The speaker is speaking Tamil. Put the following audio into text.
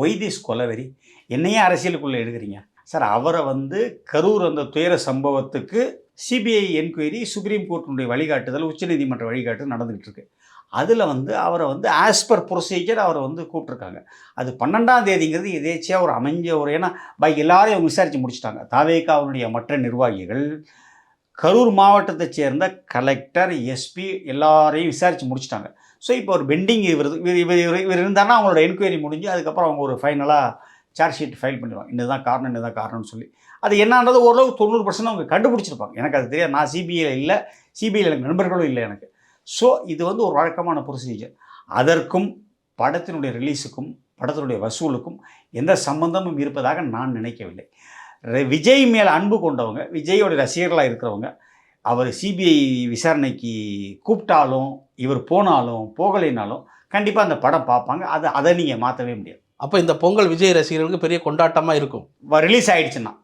Y this கொலவெறி? என்னையே அரசியலுக்குள்ளே எடுக்கிறீங்க சார்? அவரை கரூர் அந்த துயர சம்பவத்துக்கு சிபிஐ என்கொயரி சுப்ரீம் கோர்ட்டினுடைய வழிகாட்டுதல், உச்சநீதிமன்ற வழிகாட்டுதல் நடந்துகிட்டு இருக்கு. அதில் அவரை ஆஸ் பர் ப்ரொசீஜர் அவரை கூப்பிட்ருக்காங்க. அது 12ஆம் தேதிங்கிறது எதேச்சியாக ஒரு அமைஞ்ச ஒரு, ஏன்னா எல்லாரையும் அவங்க விசாரித்து முடிச்சுட்டாங்க. தாவேகாவுடைய மற்ற நிர்வாகிகள், கரூர் மாவட்டத்தைச் சேர்ந்த கலெக்டர், எஸ்பி எல்லாரையும் விசாரித்து முடிச்சுட்டாங்க. ஸோ இப்போ ஒரு பெண்டிங் இவர் இருந்தாருன்னா அவங்களோட என்கொயரி முடிஞ்சு அதுக்கப்புறம் அவங்க ஒரு ஃபைனலாக சார்ஜ் ஷீட் ஃபைல் பண்ணிடுவாங்க. இதுதான் காரணம், இதுதான் காரணம்னு சொல்லி. அது என்னன்றது ஓரளவுக்கு 90% அவங்க கண்டுபிடிச்சிருப்பாங்க. எனக்கு அது தெரியாது. நான் சிபிஐயில் இல்லை, சிபிஐயில் எனக்கு நண்பர்களும் இல்லை எனக்கு. ஸோ இது ஒரு வழக்கமான ப்ரொசீஜர். அதற்கும் படத்தினுடைய ரிலீஸுக்கும் படத்தினுடைய வசூலுக்கும் எந்த சம்பந்தமும் இருப்பதாக நான் நினைக்கவில்லை. விஜய் மேல் அன்பு கொண்டவங்க, விஜயோட ரசிகர்களாக இருக்கிறவங்க, அவர் சிபிஐ விசாரணைக்கு கூப்பிட்டாலும் இவர் போனாலும் போகலைனாலும் கண்டிப்பாக அந்த படம் பார்ப்பாங்க. அதை நீங்கள் மாற்றவே முடியாது. அப்போ இந்த பொங்கல் விஜய் ரசிகர்களுக்கு பெரிய கொண்டாட்டமாக இருக்கும் ரிலீஸ் ஆகிடுச்சுன்னா.